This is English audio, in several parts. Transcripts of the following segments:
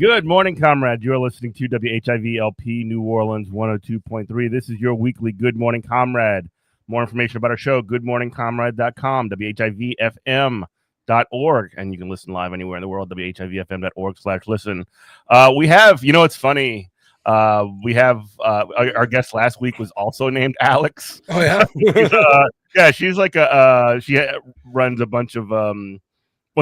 Good morning, comrade. You're listening to WHIVLP New Orleans 102.3. This is your weekly Good Morning Comrade. More information about our show, goodmorningcomrade.com, WHIVFM.org, and you can listen live anywhere in the world, WHIVFM.org/listen. We have, it's funny. We have our guest last week was also named Alex. Oh, yeah? She's like she runs a bunch of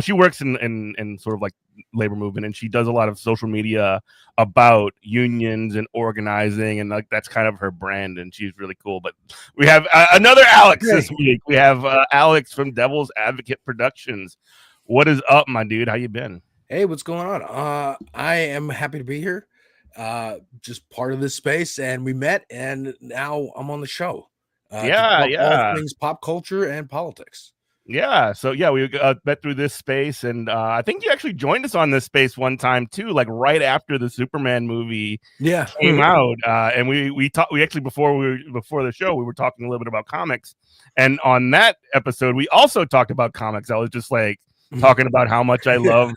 she works in sort of like labor movement, and she does a lot of social media about unions and organizing, and like that's kind of her brand, and she's really cool. But we have another Alex this week. We have Alex from Devil's Advocate Productions. What is up, my dude? How you been? Hey, what's going on? I am happy to be here. Just part of this space, and we met, and now I'm on the show. All things pop culture and politics. Yeah, so we met through this space, and I think you actually joined us on this space one time too, like right after the Superman movie came out. And we talked. We actually before the show, we were talking a little bit about comics, and on that episode, we also talked about comics. I was just like talking about how much I loved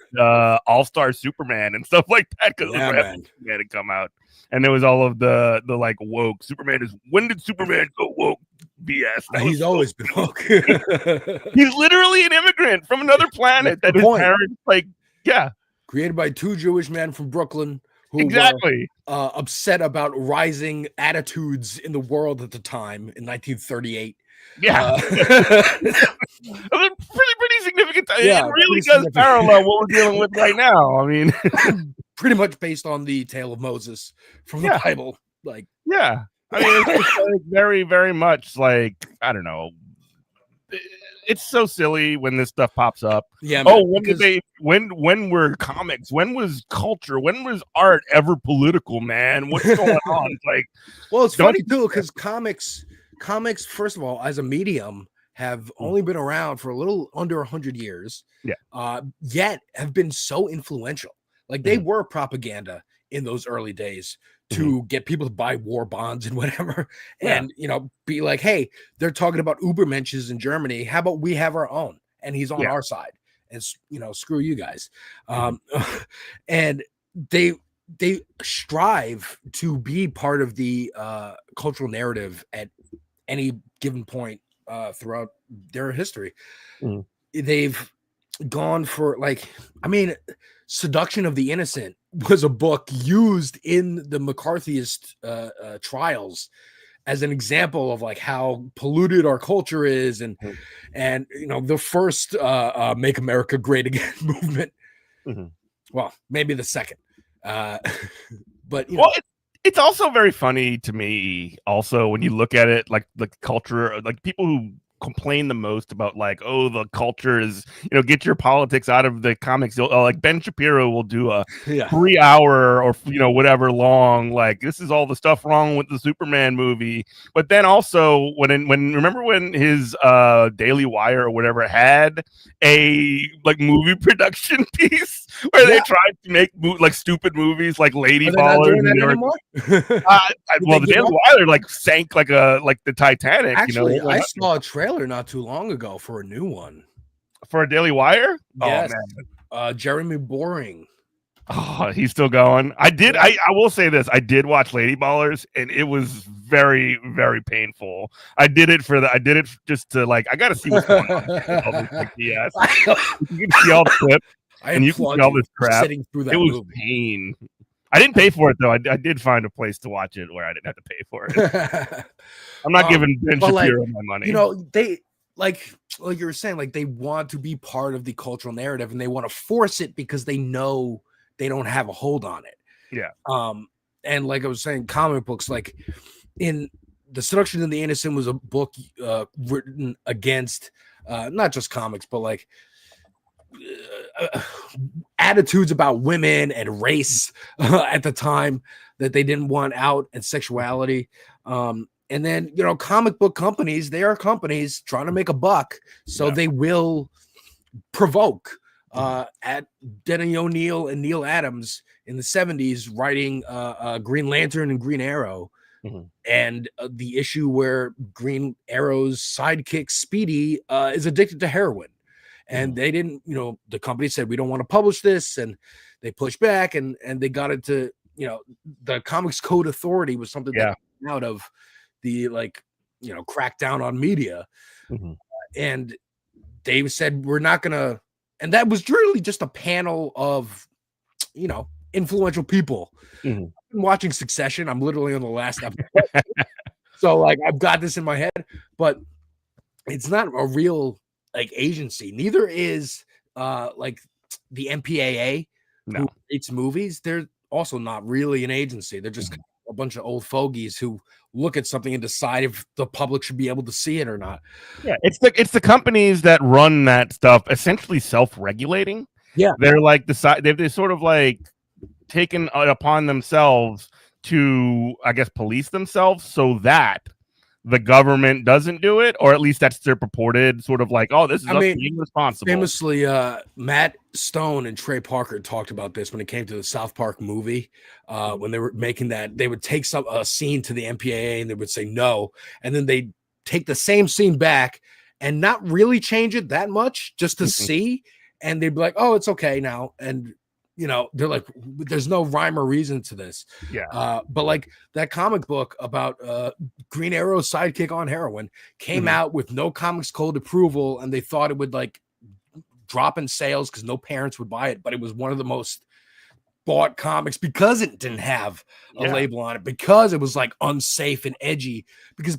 All-Star Superman and stuff like that because Superman had come out, and there was all of the like woke Superman is. When did Superman go woke? BS. He's always been woke. He's literally an immigrant from another planet that his parents created by two Jewish men from Brooklyn who were upset about rising attitudes in the world at the time in 1938. Yeah. pretty significant. It really does parallel what we're dealing with right now. I mean, pretty much based on the tale of Moses from the Bible. I mean, it's like very, very much like, I don't know. It's so silly when this stuff pops up. Yeah. When were comics? When was culture? When was art ever political, man? What's going on? It's like, well, it's funny too, because comics, first of all, as a medium, have only been around for a little under 100 years. Yeah. Yet have been so influential. Like they were propaganda in those early days to get people to buy war bonds and whatever, and be like, hey, they're talking about Ubermenches in Germany. How about we have our own? And he's on our side, and screw you guys. And they strive to be part of the cultural narrative at any given point throughout their history. They've gone for Seduction of the Innocent was a book used in the McCarthyist trials as an example of like how polluted our culture is, and the first Make America Great Again movement. Well, maybe the second, but it's also very funny to me. Also, when you look at it, like the culture, like people who complain the most about like, oh, the culture is, get your politics out of the comics. Like Ben Shapiro will do a 3 hour or whatever long, like, this is all the stuff wrong with the Superman movie. But then also when remember when his Daily Wire or whatever had a like movie production piece where they tried to make like stupid movies like Lady Ballers. The Daily Wire like sank like the Titanic. Actually, I saw a trailer not too long ago for a new one for a Daily Wire. Yes. Oh man, Jeremy Boring. Oh, he's still going. I will say this: I did watch Lady Ballers, and it was very, very painful. I did it just to like. I got to see what's going on. You can see all the clips, and you can see all this crap. It was pain. I didn't pay for it though. I did find a place to watch it where I didn't have to pay for it. I'm not giving Ben Shapiro my money. They like you were saying, like they want to be part of the cultural narrative, and they want to force it because they know they don't have a hold on it. Yeah. And like I was saying, comic books, like in The Seduction of the Innocent was a book written against not just comics, but like attitudes about women and race at the time that they didn't want out, and sexuality. And then, comic book companies, they are companies trying to make a buck. So they will provoke at Denny O'Neil and Neil Adams in the 70s writing Green Lantern and Green Arrow. And the issue where Green Arrow's sidekick Speedy is addicted to heroin. and they didn't, the company said, we don't want to publish this, and they pushed back, and they got it to, the Comics Code Authority was something that came out of the crackdown on media. And they said, we're not gonna, and that was really just a panel of influential people. I've been watching Succession. I'm literally on the last episode. So I've got this in my head, but it's not a real agency. Neither is the MPAA who creates movies. They're also not really an agency. They're just a bunch of old fogies who look at something and decide if the public should be able to see it or not. Yeah, it's the companies that run that stuff essentially self-regulating. Yeah, they're they've sort of taken it upon themselves to, I guess, police themselves so that the government doesn't do it, or at least that's their purported sort of this is us being responsible. Famously, Matt Stone and Trey Parker talked about this when it came to the South Park movie. When they were making that, they would take a scene to the MPAA and they would say no, and then they'd take the same scene back and not really change it that much just to see, and they'd be like, oh, it's okay now. And they're like, there's no rhyme or reason to this. Yeah. But that comic book about Green Arrow's sidekick on heroin came out with no Comics Code approval, and they thought it would drop in sales because no parents would buy it. But it was one of the most bought comics because it didn't have a label on it, because it was unsafe and edgy, because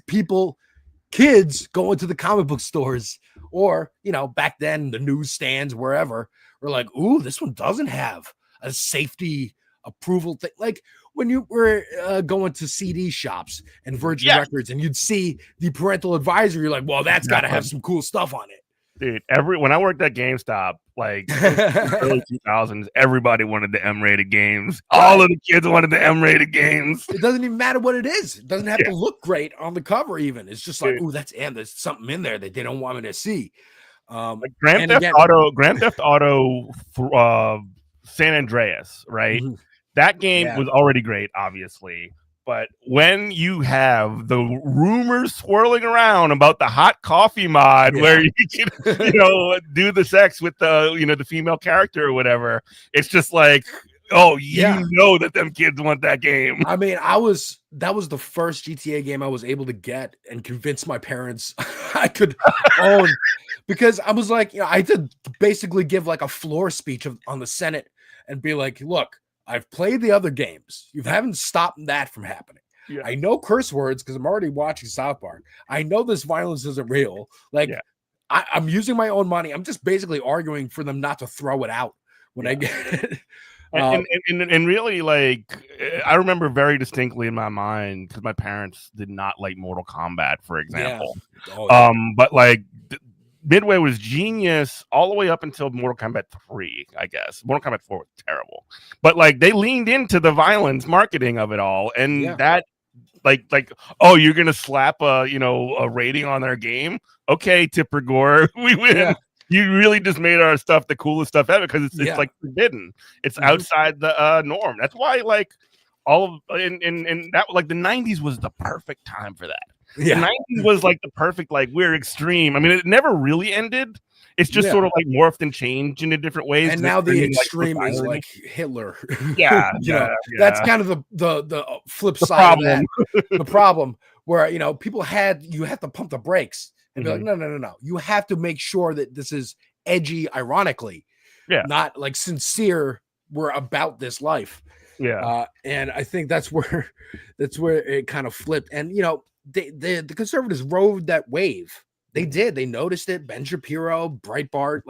kids go into the comic book stores, or back then the newsstands, wherever, were like, ooh, this one doesn't have a safety approval thing. When you were going to CD shops and Virgin Records, and you'd see the parental advisory, you're like, well, that's got to have some cool stuff on it. Dude, when I worked at GameStop, early 2000s, everybody wanted the M-rated games. All of the kids wanted the M-rated games. It doesn't even matter what it is. It doesn't have to look great on the cover even. It's just ooh, that's M. There's something in there that they don't want me to see. Grand Theft Auto, San Andreas, right? That game was already great, obviously. But when you have the rumors swirling around about the hot coffee mod where you can, do the sex with the female character or whatever, it's just that them kids want that game. I mean, that was the first GTA game I was able to get and convince my parents I could own, because I was I had to basically give a floor speech on the Senate and be like, look, I've played the other games. You haven't stopped that from happening. Yeah. I know curse words because I'm already watching South Park. I know this violence isn't real. I'm using my own money. I'm just basically arguing for them not to throw it out when I get it. And really, I remember very distinctly in my mind, because my parents did not like Mortal Kombat, for example. But Midway was genius all the way up until Mortal Kombat 3, I guess. Mortal Kombat 4 was terrible. But they leaned into the violence marketing of it all. And that oh, you're gonna slap a rating on their game? Okay, Tipper Gore, we win. Yeah. You really just made our stuff the coolest stuff ever, because it's forbidden. It's outside the norm. That's why all of in that the 90s was the perfect time for that. Yeah. The 90s was the perfect, we're extreme. I mean, it never really ended. It's just sort of morphed and changed into different ways. And now the extreme is Hitler. Yeah. That's kind of the flip side of that. The problem where, people you have to pump the brakes and be like, no. You have to make sure that this is edgy, ironically. Yeah. Not sincere. We're about this life. Yeah. And I think that's where it kind of flipped. And, the conservatives rode that wave. They did. They noticed it. Ben Shapiro, Breitbart,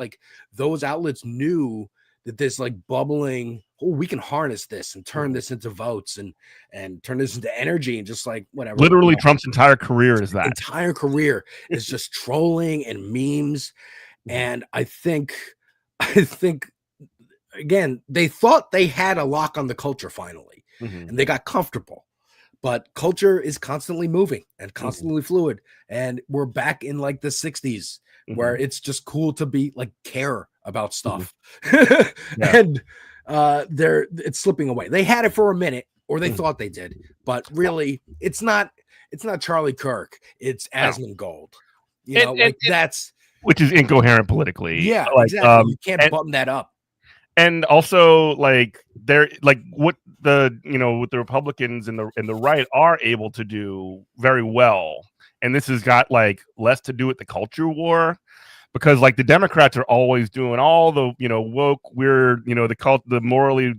those outlets knew that this bubbling, we can harness this and turn this into votes and turn this into energy and just whatever. Literally, Trump's entire career is that. Entire career is just trolling and memes. And I think again, they thought they had a lock on the culture finally, and they got comfortable. But culture is constantly moving and constantly fluid. And we're back in the 60s where it's just cool to be care about stuff. And it's slipping away. They had it for a minute, or they thought they did. But really, it's not Charlie Kirk. It's Asmongold. That's which is incoherent politically. Yeah, Like, exactly. You can't button that up. and also like they're like what the what the Republicans and the right are able to do very well, and this has got like less to do with the culture war, because like the Democrats are always doing all the woke, weird, the morally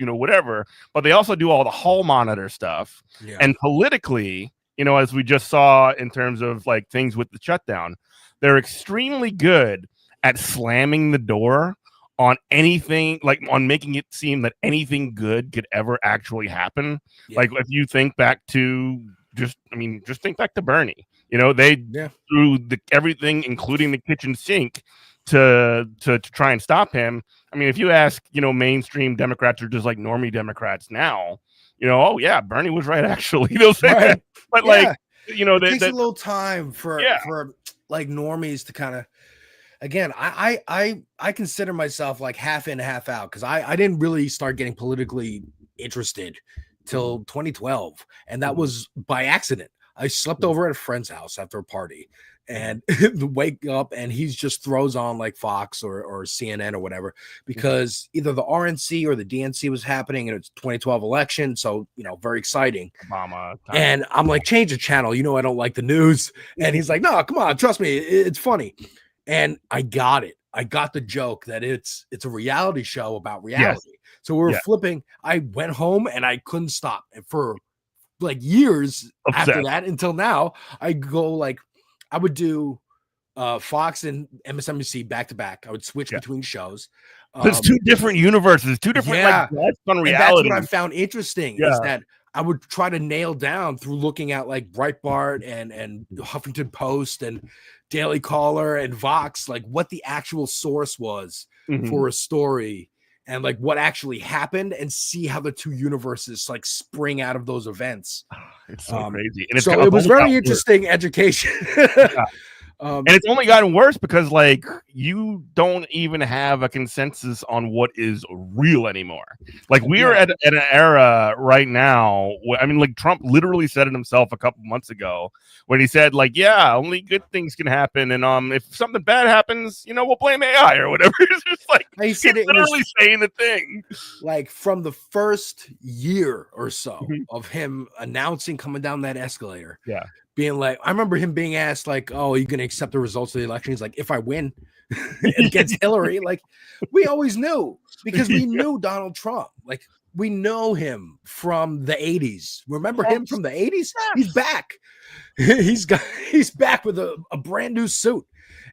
whatever, but they also do all the hall monitor stuff. Yeah. And politically, as we just saw in terms of like things with the shutdown, they're extremely good at slamming the door on anything, like on making it seem that anything good could ever actually happen. Yeah. Like if you think back to just think back to Bernie. They threw everything, including the kitchen sink, to try and stop him. I mean, if you ask, mainstream Democrats or just like normie Democrats now, oh yeah, Bernie was right, actually. They'll say that. But like, it takes a little time for like normies to kind of. Again, I consider myself like half in, half out, because I didn't really start getting politically interested till 2012, and that was by accident. I slept over at a friend's house after a party, and wake up and he just throws on like Fox or CNN or whatever, because either the RNC or the DNC was happening, and it's 2012 election, so very exciting. Obama time. And I'm like, change the channel. I don't like the news. And he's like, no, come on, trust me, it's funny. And I got it. I got the joke that it's a reality show about reality. Yes. So we're flipping. I went home and I couldn't stop. And for like years after that, until now, I go like, I would do Fox and MSNBC back to back. I would switch between shows. There's two different universes, two different like on reality. And that's what I found interesting is that I would try to nail down through looking at like Breitbart and Huffington Post and Daily Caller and Vox, like what the actual source was for a story and like what actually happened, and see how the two universes like spring out of those events. It's so crazy. And so it was very interesting education. And it's only gotten worse because like you don't even have a consensus on what is real anymore. Like we are at an era right now. I mean, like Trump literally said it himself a couple months ago when he said like, yeah, only good things can happen. And if something bad happens, we'll blame AI or whatever. It's just like he's literally saying the thing. Like from the first year or so of him announcing coming down that escalator. Yeah. Being like, I remember him being asked, like, oh, are you going to accept the results of the election? He's like, if I win against Hillary, like, we always knew, because we knew Donald Trump. Like, we know him from the 80s. Remember him from the 80s? He's back. He's back with a brand new suit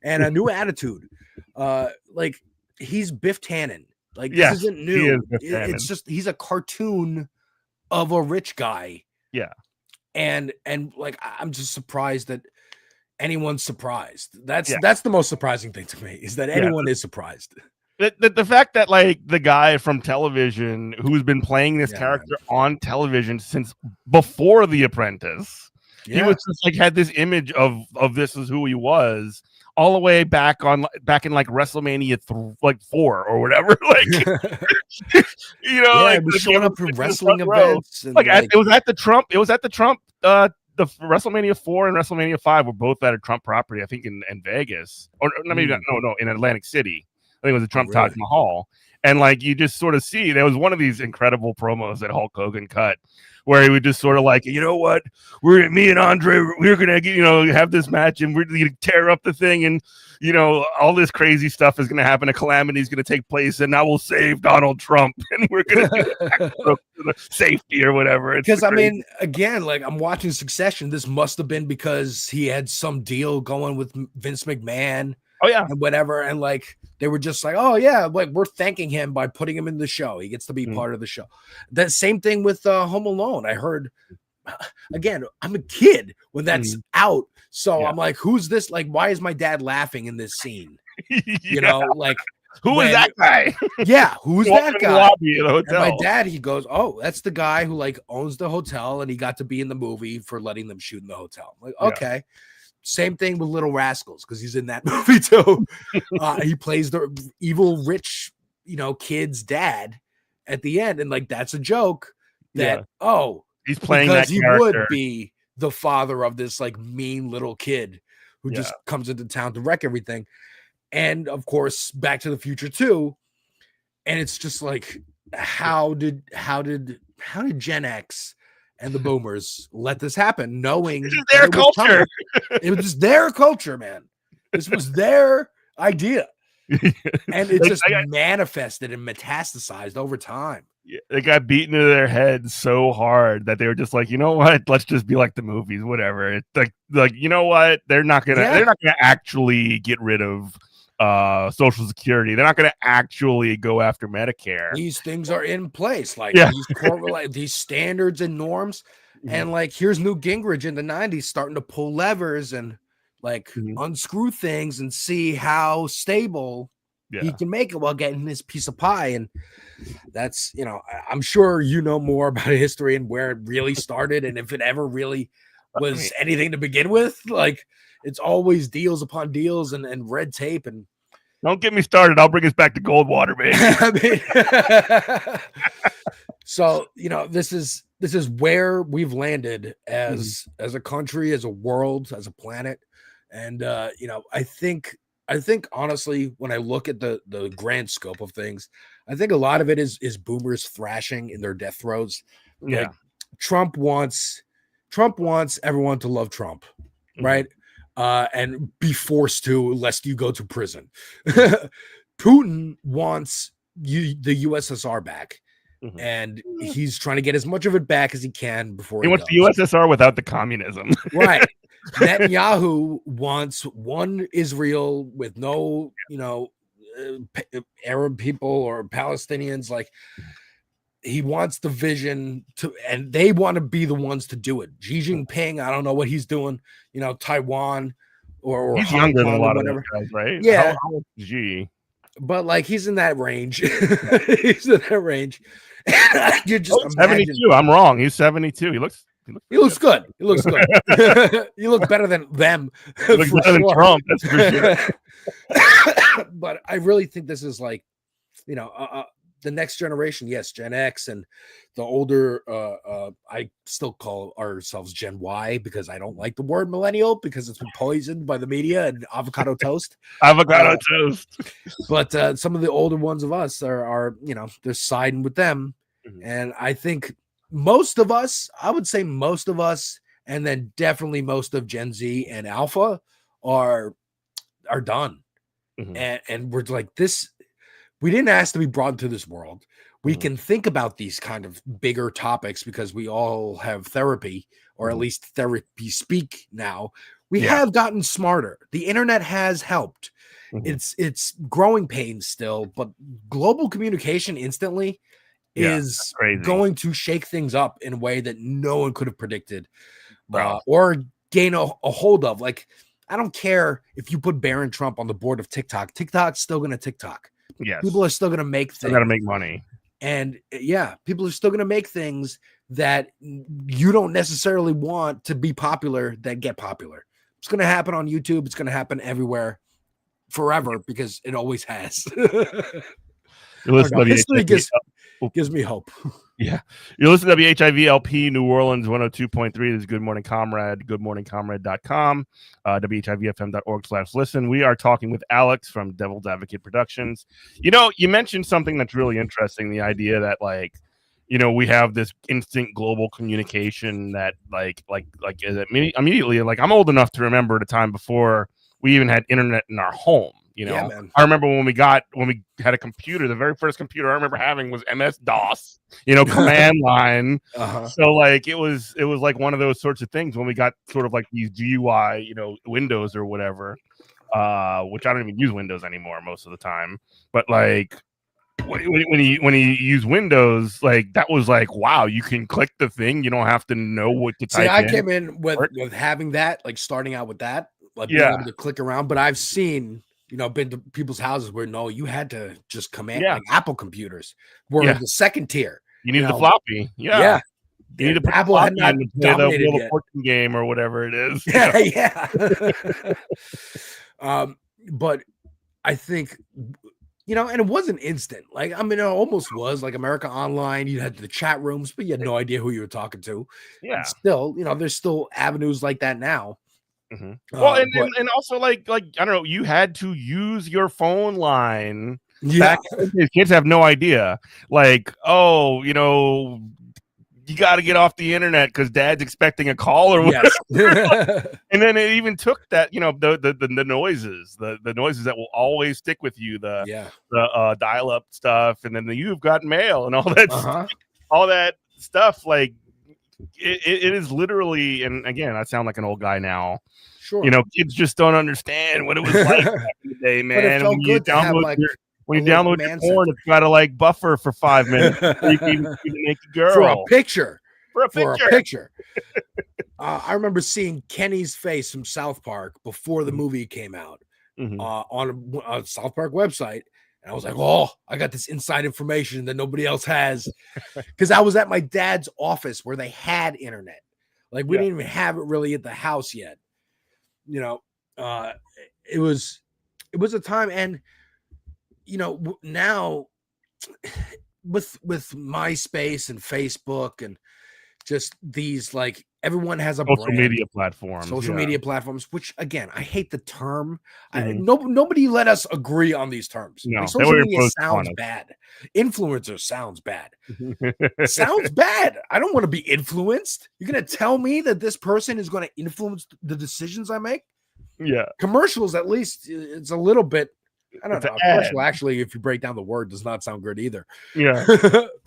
and a new attitude. Like, he's Biff Tannen. Like, this isn't new. It's just, he's a cartoon of a rich guy. Yeah. And like, I'm just surprised that anyone's surprised. That's the most surprising thing to me, is that anyone is surprised. The fact that like the guy from television who's been playing this character on television since before The Apprentice, he was just like had this image of this is who he was all the way back in like WrestleMania 4 or whatever. Like like was showing up for wrestling events. And like it was at the Trump. The WrestleMania 4 and WrestleMania 5 were both at a Trump property, I think in Vegas, or maybe no, in Atlantic City. I think it was a Trump Taj Mahal. And like you just sort of see, there was one of these incredible promos that Hulk Hogan cut, where he would just sort of like, you know what, me and Andre, we're gonna have this match, and we're gonna tear up the thing, and all this crazy stuff is gonna happen. A calamity is gonna take place, and I will save Donald Trump, and we're gonna do safety or whatever. Because I mean, again, like I'm watching Succession. This must have been because he had some deal going with Vince McMahon. Oh yeah, and whatever, and like they were just like, oh yeah, like we're thanking him by putting him in the show. He gets to be part of the show. That same thing with Home Alone. I heard, again, I'm a kid when that's out, so I'm like, who's this? Like, why is my dad laughing in this scene? Like who is that guy? Yeah, who's that guy? And my dad, he goes, oh, that's the guy who like owns the hotel, and he got to be in the movie for letting them shoot in the hotel. I'm like, okay. Same thing with Little Rascals, because he's in that movie too. He plays the evil rich, kid's dad at the end, and like that's a joke that he's playing because that he character. would be the father of this like mean little kid who Yeah. just comes into town to wreck everything. And of course, Back to the Future 2. And it's just like, how did Gen X and the boomers let this happen, knowing This is that their it was coming? culture. It was just their culture, man. This was their idea. And it Like, just manifested and metastasized over time. they got beaten into their heads so hard that they were just like, you know what? Let's just be like the movies, whatever. It's like you know what? They're not gonna actually get rid of Social Security. They're not gonna actually go after Medicare. These things are in place, like these standards and norms. And like, here's Newt Gingrich in the 90s starting to pull levers and like unscrew things and see how stable he can make it while getting his piece of pie. And that's, I'm sure you know more about history and where it really started, and if it ever really was anything to begin with. Like, it's always deals upon deals and red tape. And don't get me started. I'll bring us back to Goldwater, baby. So, this is where we've landed as a country, as a world, as a planet. And I think honestly, when I look at the grand scope of things, I think a lot of it is boomers thrashing in their death throes. Yeah. Like, Trump wants everyone to love Trump, right? And be forced to, lest you go to prison. Putin wants the USSR back. And he's trying to get as much of it back as he can before he wants the USSR without the communism. Right. Netanyahu wants one Israel with no, Arab people or Palestinians. Like, he wants the vision and they want to be the ones to do it. Xi Jinping, I don't know what he's doing, Taiwan or he's younger than a lot of those guys, right? Yeah. How old is Xi? But like, he's in that range. He's in that range. You just 72. I'm wrong. He's 72. He looks good. He looks good. You look better than them. He looks better than Trump. That's for sure. But I really think this is like, the next generation. Yes, Gen X and the older. I still call ourselves Gen Y because I don't like the word millennial because it's been poisoned by the media and avocado toast. Avocado toast. But some of the older ones of us are they're siding with them. And I think most of us, I would say most of us, and then definitely most of Gen Z and Alpha are done. And we're like, this, we didn't ask to be brought into this world. We can think about these kind of bigger topics because we all have therapy, or at least therapy speak now. We have gotten smarter. The internet has helped. It's growing pains still, but global communication instantly is going to shake things up in a way that no one could have predicted or gain a hold of. Like, I don't care if you put Barron Trump on the board of TikTok. TikTok's still going to TikTok. Yes. People are still going to make things. They got to make money. And people are still going to make things that you don't necessarily want to be popular that get popular. It's going to happen on YouTube. It's going to happen everywhere forever because it always has. History gives me hope. Yeah. You're listening to WHIV-LP New Orleans 102.3. This is Good Morning Comrade, goodmorningcomrade.com, WHIVFM.org/listen. We are talking with Alex from Devil's Advocate Productions. You mentioned something that's really interesting, the idea that, like, we have this instant global communication that immediately, like, I'm old enough to remember the time before we even had internet in our home. Yeah, man. I remember when we had a computer, the very first computer I remember having was MS-DOS, command line. So like, it was like one of those sorts of things when we got sort of like these GUI, Windows or whatever, which I don't even use Windows anymore most of the time. But like, when you use Windows, like, that was like, wow, you can click the thing. You don't have to know what to type. See, I came in with having that, like, starting out with that, like, being able to click around. But I've seen, been to people's houses where you had to just command, like Apple computers were the second tier. You need the floppy. Yeah. You need to Apple had not dominated the fortune game or whatever it is. But I think, and it wasn't instant. Like, I mean, it almost was like America Online. You had the chat rooms, but you had no idea who you were talking to. Yeah. And still, there's still avenues like that now. Well, But and also like I don't know, you had to use your phone line. yeah, Back kids have no idea. Like, oh, you know, you got to get off the internet because dad's expecting a call or whatever. yes. And then it even took that, you know, the noises, the noises that will always stick with you, the Yeah. dial up stuff, and then the you've got mail and all that all that stuff. Like it is literally, and again, I sound like an old guy now. Sure. You know, kids just don't understand what it was like back in the day, man. But it felt good to have like when you download your porn, it's got to like buffer for 5 minutes before you can even see the naked girl. For a picture. For a picture. I remember seeing Kenny's face from South Park before the movie came out on a South Park website. And I was like, oh, I got this inside information that nobody else has. Because I was at my dad's office where they had internet. Like, we didn't even have it really at the house yet. You know, it was a time. And, you know, now with MySpace and Facebook and just these, like, everyone has a social brand, media platforms, which again, I hate the term. Nobody let us agree on these terms. No, like, social media sounds bad. Influencer sounds bad. Sounds bad. I don't want to be influenced. You're going to tell me that this person is going to influence the decisions I make? Yeah. Commercials, at least it's a little bit, I don't know. Commercial, actually, if you break down the word, does not sound good either. Yeah.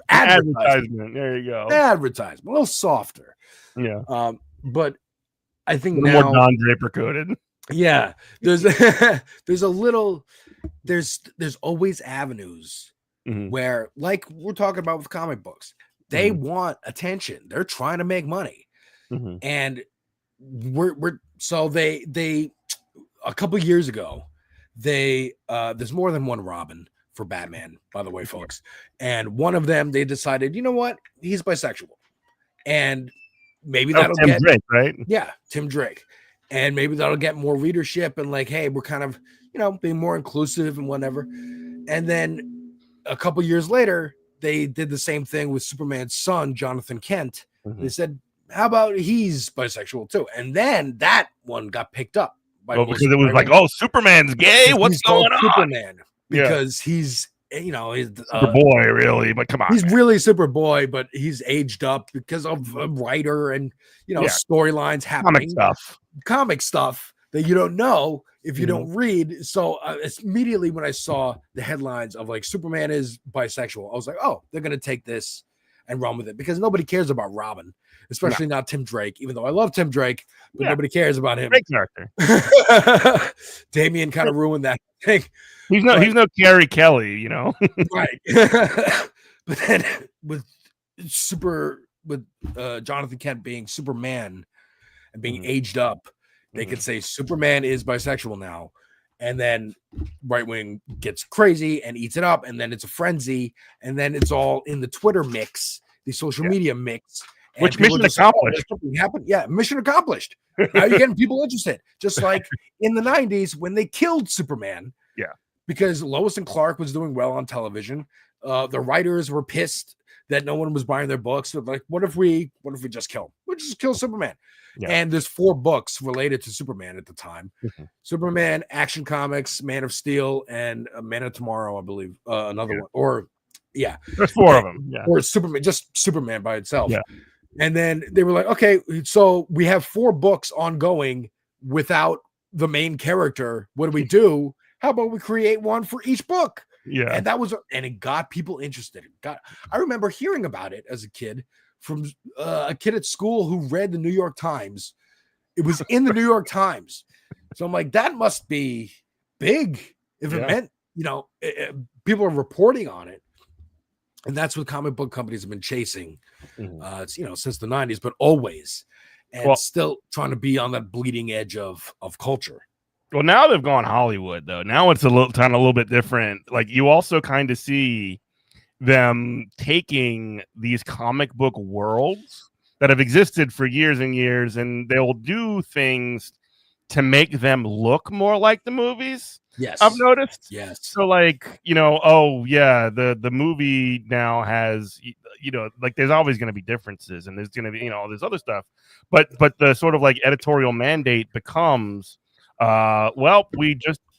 Advertisement. There you go. Advertisement. A little softer. Yeah. But I think now more Don Draper coded. Yeah. There's there's always avenues where, like we're talking about with comic books, they want attention. They're trying to make money. And so they a couple years ago, there's more than one Robin for Batman, by the way, folks. And one of them, they decided, you know what? He's bisexual. And maybe that'll Tim Drake, right? Yeah, Tim Drake. And maybe that'll get more readership and, like, hey, we're kind of, you know, being more inclusive and whatever. And then a couple years later, they did the same thing with Superman's son, Jonathan Kent. They said, how about he's bisexual too? And then that one got picked up. Because it was like, oh, Superman's gay? What's going on? Superman. Because he's, you know, he's Superboy, really, but come on. He's really Superboy, but he's aged up because of a writer and, you know, storylines happening. Comic stuff that you don't know if you don't read. So immediately when I saw the headlines of, like, Superman is bisexual, I was like, oh, they're going to take this and run with it, because nobody cares about Robin, especially not Tim Drake, even though I love Tim Drake, but nobody cares about him. Great character. Damian kind of ruined that thing. He's no Gary Kelly, you know. Right. But then with Jonathan Kent being Superman and being aged up, they could say Superman is bisexual now. And then right wing gets crazy and eats it up, and then it's a frenzy, and then it's all in the Twitter mix, the social media mix. Which mission accomplished? Happened. Yeah, mission accomplished. Now you're getting people interested. Just like in the 90s when they killed Superman. Yeah. Because Lois and Clark was doing well on television. The writers were pissed that no one was buying their books. So like, what if we just kill him? We'll just kill Superman. Yeah. And there's 4 books related to Superman at the time. Superman, Action Comics, Man of Steel, and Man of Tomorrow, I believe. Another one. Or there's 4 of them. Yeah. Or Superman, just Superman by itself. Yeah. And then they were like, okay, so we have 4 books ongoing without the main character. What do we do? How about we create one for each book? Yeah. And and it got people interested. I remember hearing about it as a kid from a kid at school who read the New York Times. It was in the New York Times. So I'm like, that must be big if it meant, you know, people are reporting on it. And that's what comic book companies have been chasing, it's, you know, since the 90s, but always, and still trying to be on that bleeding edge of culture. Well, now they've gone Hollywood, though. Now it's a little bit different. Like, you also kind of see them taking these comic book worlds that have existed for years and years, and they'll do things to make them look more like the movies. I've Yes. noticed. Yes. So like, oh yeah, the movie now has, like there's always going to be differences, and there's going to be, all this other stuff. But the sort of like editorial mandate becomes, well,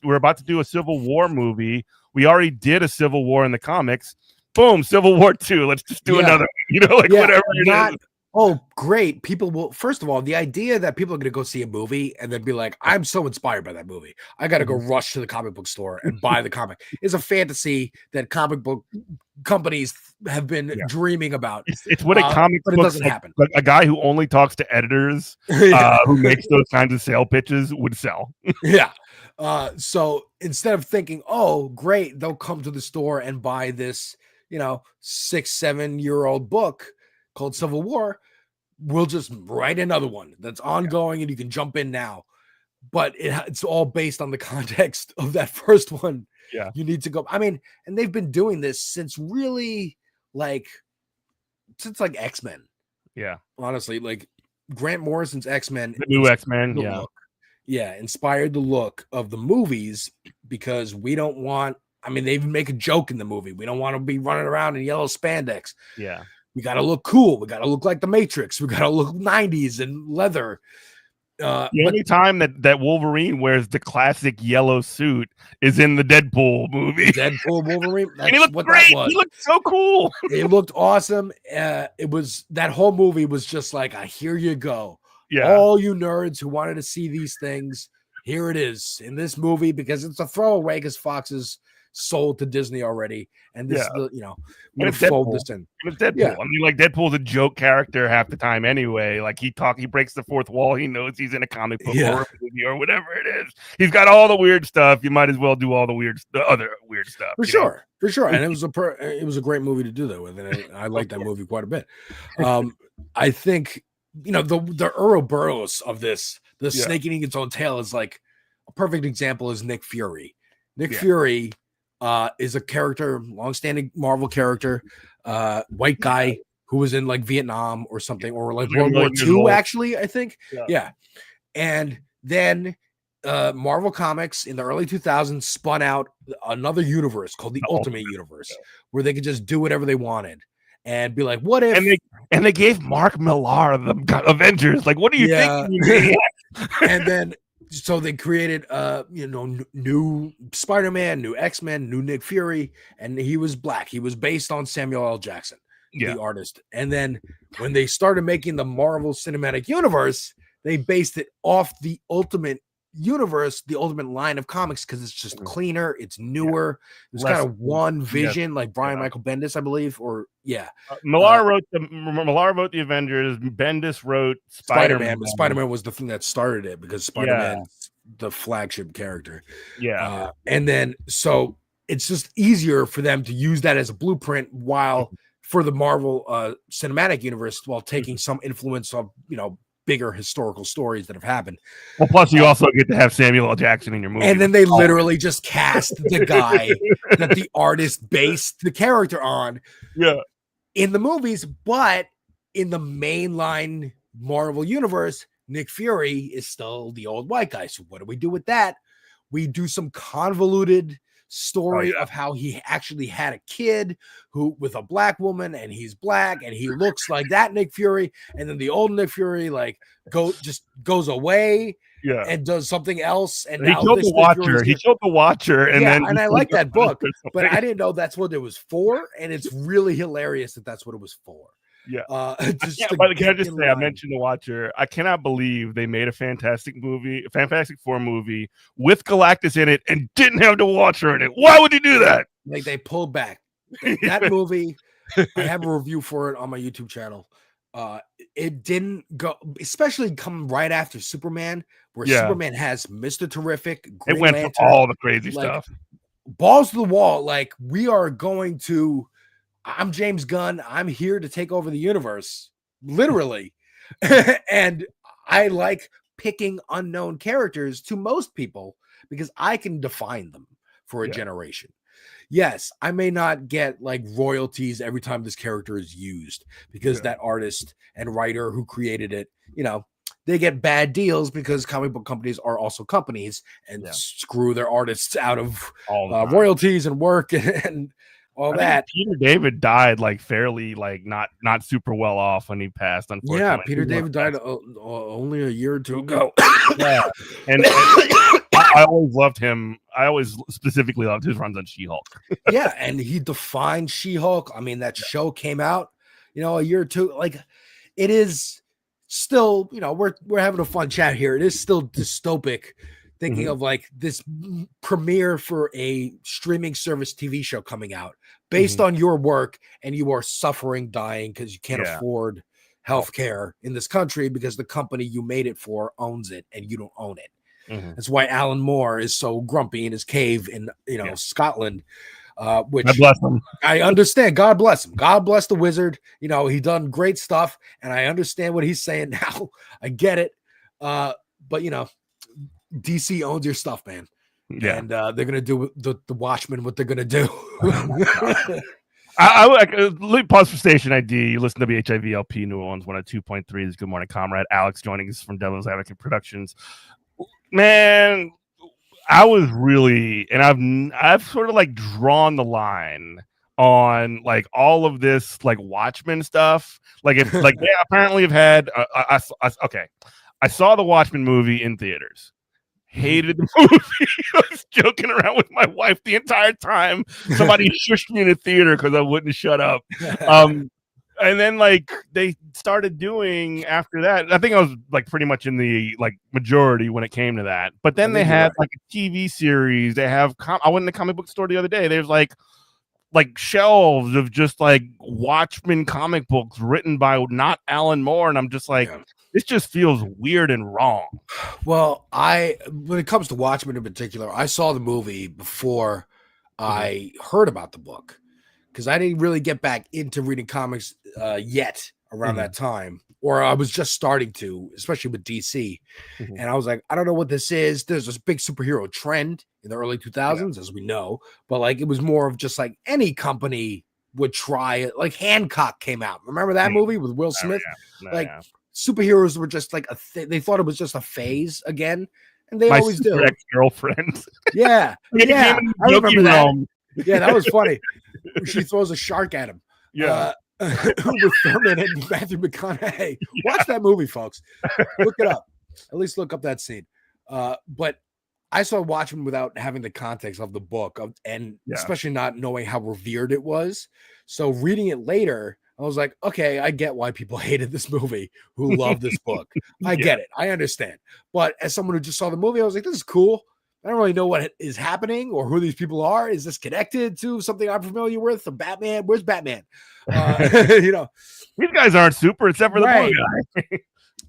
we're about to do a Civil War movie. We already did a Civil War in the comics. Boom, Civil War 2. Let's just do another, whatever it is. Oh, great. People will, first of all, the idea that people are going to go see a movie and then be like, I'm so inspired by that movie. I got to go rush to the comic book store and buy the comic is a fantasy that comic book companies have been dreaming about. It's what a comic but it doesn't happen. Like a guy who only talks to editors who makes those kinds of sale pitches would sell. Yeah. So instead of thinking, oh, great, they'll come to the store and buy this, 6-7-year-old book called Civil War, we'll just write another one that's ongoing and you can jump in now. But it's all based on the context of that first one. Yeah. You need to go. I mean, and they've been doing this since X-Men. Yeah. Honestly, like Grant Morrison's X-Men. The new X-Men, yeah. Inspired the look of the movies because we don't want, they even make a joke in the movie. We don't want to be running around in yellow spandex. Yeah. We got to look cool. We got to look like the Matrix. We got to look 90s and leather. The only time that Wolverine wears the classic yellow suit is in the Deadpool movie. Deadpool Wolverine. And he looked great. He looked so cool. It looked awesome. It was, that whole movie was just like, here you go. Yeah. All you nerds who wanted to see these things, here it is in this movie, because it's a throwaway because Fox is sold to Disney already, and this fold this in. It's Deadpool. Yeah. Like Deadpool's a joke character half the time anyway. Like he breaks the fourth wall. He knows he's in a comic book or a movie or whatever it is. He's got all the weird stuff. You might as well do all the other weird stuff for sure. And it was a great movie to do that with, and I like that movie quite a bit. I think the Ouroboros of this, the snake eating its own tail, is like a perfect example. Is Nick Fury. Nick Fury is a character, long-standing Marvel character, white guy who was in like Vietnam or something, or like World War II, actually, I think. Yeah. And then Marvel Comics in the early 2000s spun out another universe called the Ultimate Universe, where they could just do whatever they wanted and be like, what if? And they gave Mark Millar the Avengers. Like, what do you think? And then so they created new Spider-Man, new X-Men, new Nick Fury, and he was black. He was based on Samuel L. Jackson, the artist. And then when they started making the Marvel Cinematic Universe, they based it off the Ultimate Universe, the Ultimate line of comics, because it's just cleaner, it's newer. It's kind of one vision, like Brian Michael Bendis, I believe, or Millar wrote the Avengers. Bendis wrote Spider-Man. Spider-Man was the thing that started it, because Spider-Man's the flagship character. And then so it's just easier for them to use that as a blueprint while for the Marvel Cinematic Universe, while taking some influence of bigger historical stories that have happened. Well, plus you also get to have Samuel L. Jackson in your movie. And then they literally just cast the guy that the artist based the character on in the movies. But in the mainline Marvel universe, Nick Fury is still the old white guy. So what do we do with that? We do some convoluted story of how he actually had a kid who with a black woman, and he's black and he looks like that Nick Fury, and then the old Nick Fury goes away and does something else, and he killed the Watcher and then I like that book, but I didn't know that's what it was for, and it's really hilarious that that's what it was for. Can I just say, I mentioned the Watcher. I cannot believe they made a Fantastic Four movie with Galactus in it and didn't have the Watcher in it. Why would you do that? Like, they pulled back that movie. I have a review for it on my YouTube channel. It didn't go, especially come right after Superman, where Superman has Mr. Terrific. Green it went Lantern, for all the crazy stuff. Balls to the wall. Like, we are going to. I'm James Gunn. I'm here to take over the universe, literally. And I like picking unknown characters to most people because I can define them for a generation. Yes, I may not get like royalties every time this character is used because that artist and writer who created it, they get bad deals because comic book companies are also companies and screw their artists out of royalties and work and all that. Peter David died like fairly like not super well off when he passed, unfortunately. Yeah, Peter David died only a year or two ago. Yeah. And I always loved him. I always specifically loved his runs on She-Hulk. Yeah, and he defined She-Hulk. I mean, that show came out, a year or two. Like, it is still, we're having a fun chat here. It is still dystopic, thinking of like this premiere for a streaming service TV show coming out based on your work, and you are suffering, dying because you can't afford healthcare in this country because the company you made it for owns it and you don't own it. That's why Alan Moore is so grumpy in his cave in Scotland, which God bless him. I understand. God bless him. God bless the wizard. He done great stuff, and I understand what he's saying now. I get it, but DC owns your stuff, man. Yeah, and they're gonna do the Watchmen what they're gonna do. Let me pause for station ID. You listen to WHIVLP New Orleans 102.3. This is Good Morning Comrade. Alex joining us from Devil's Advocate Productions. Man, I was really, and I've sort of like drawn the line on like all of this like Watchmen stuff. Like if like they apparently have had I saw the Watchmen movie in theaters. Hated the movie. I was joking around with my wife the entire time. Somebody shushed me in the theater because I wouldn't shut up. And then like they started doing after that. I think I was like pretty much in the like majority when it came to that. But then they had like a TV series. They have I went in the comic book store the other day. There's like shelves of just like Watchmen comic books written by not Alan Moore, and I'm just like, this just feels weird and wrong. Well, when it comes to Watchmen in particular, I saw the movie before I heard about the book, because I didn't really get back into reading comics yet around that time, or I was just starting to, especially with DC. And I was like, I don't know what this is. There's this big superhero trend in the early 2000s, as we know, but like it was more of just like any company would try it. Like Hancock came out. Remember that movie with Will Smith? Superheroes were just like they thought it was just a phase again, and they always do. Ex-girlfriend. Yeah, I remember that. Yeah, that was funny. She throws a shark at him. Yeah. With Thurman and Matthew McConaughey. Watch that movie, folks. Look it up. At least look up that scene. But I saw Watchmen without having the context of the book, and especially not knowing how revered it was. So reading it later, I was like, okay, I get why people hated this movie who love this book. I get it. I understand. But as someone who just saw the movie, I was like, this is cool. I don't really know what is happening or who these people are. Is this connected to something I'm familiar with? The Batman? Where's Batman? These guys aren't super except for the blue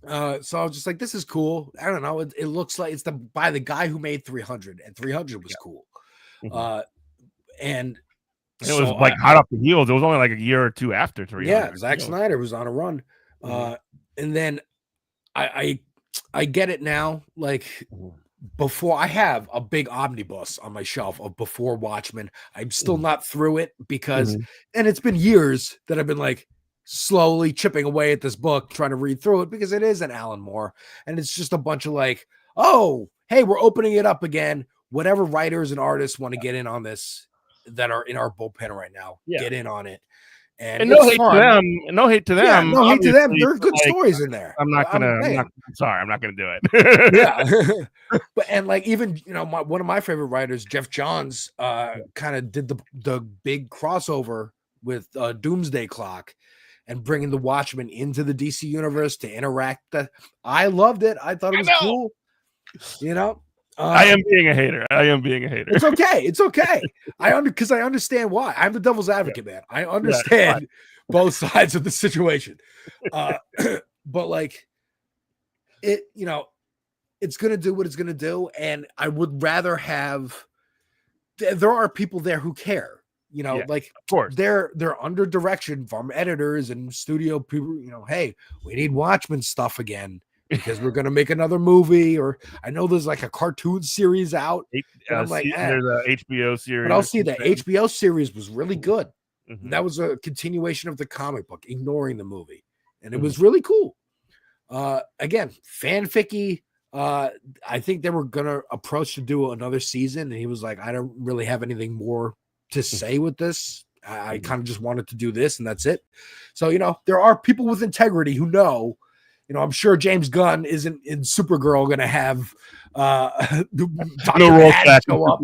guy. So I was just like, this is cool. I don't know. It looks like it's by the guy who made 300, and 300 was cool. And it was like hot off the heels. It was only like a year or two after 300. Yeah, Zack Snyder was on a run. And then I get it now. Like before, I have a big omnibus on my shelf of before Watchmen. I'm still not through it because, and it's been years that I've been like slowly chipping away at this book, trying to read through it because it is an Alan Moore, and it's just a bunch of like, oh, hey, we're opening it up again. Whatever writers and artists want to get in on this that are in our bullpen right now, get in on it. And no hate to them. No hate to them. Yeah, no hate to them. There are good stories in there. I'm not gonna do it. Yeah. But and like even one of my favorite writers, Jeff Johns, kind of did the big crossover with Doomsday Clock and bringing the Watchmen into the DC universe to interact. I loved it. I thought it was cool. I am being a hater. It's okay. It's okay. Because I understand why. I'm the devil's advocate, man. I understand both sides of the situation. But like it, it's gonna do what it's gonna do, and I would rather have. There are people there who care. Like of course they're under direction from editors and studio people. Hey, we need Watchmen stuff again. Because we're gonna make another movie, or I know there's like a cartoon series out. I'm like, there's a HBO series. But I'll see that HBO series was really good. That was a continuation of the comic book, ignoring the movie, and it was really cool. Again, fanficky. I think they were gonna approach to do another season, and he was like, I don't really have anything more to say with this. I kind of just wanted to do this, and that's it. So, there are people with integrity who know. I'm sure James Gunn isn't in Supergirl going to have Dr. No roll back. show up.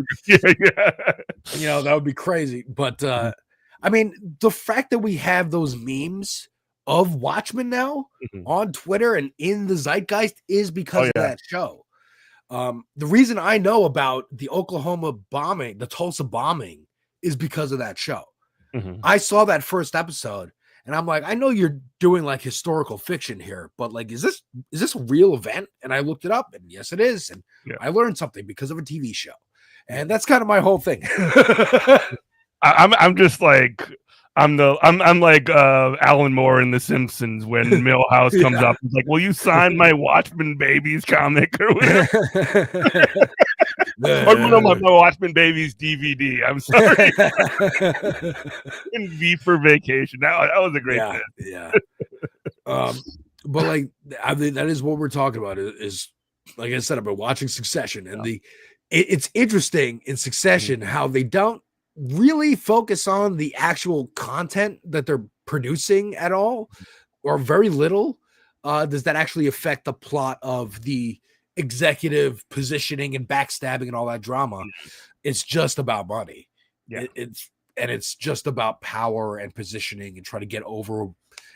Yeah. That would be crazy. But I mean, the fact that we have those memes of Watchmen now on Twitter and in the zeitgeist is because of that show. The reason I know about the Oklahoma bombing, the Tulsa bombing, is because of that show. I saw that first episode and I'm like, I know you're doing like historical fiction here, but like, is this a real event? And I looked it up, and yes, it is. And I learned something because of a TV show. And that's kind of my whole thing. I'm just like, I'm like Alan Moore in The Simpsons when Milhouse comes up. He's like, will you sign my Watchmen Babies comic or whatever? Or no, my Watchmen Babies DVD. I'm sorry. In V for Vacation. That was a great bit. Yeah. But like, I mean, that is what we're talking about. Is like I said, I've been watching Succession, and it's interesting in Succession how they don't really focus on the actual content that they're producing at all, or very little. Does that actually affect the plot of the executive positioning and backstabbing and all that drama? It's just about money. It's just about power and positioning and trying to get over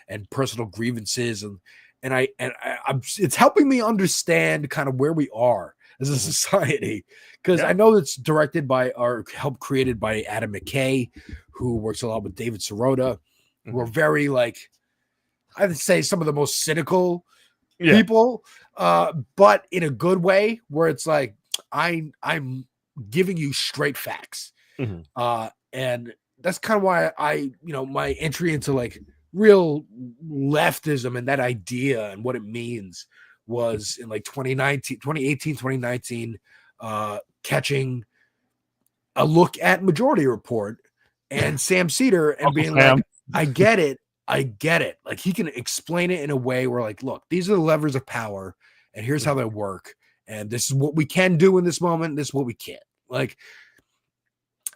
and personal grievances, and it's helping me understand kind of where we are as a society, because I know it's directed by or helped created by Adam McKay, who works a lot with David Sirota, who are very, like, I would say some of the most cynical people, but in a good way, where it's like I'm giving you straight facts, and that's kind of why my entry into like real leftism and that idea and what it means was in like 2019 catching a look at Majority Report and Sam Cedar and being like, I get it. Like, he can explain it in a way where, like, look, these are the levers of power, and here's how they work, and this is what we can do in this moment, this is what we can't. Like,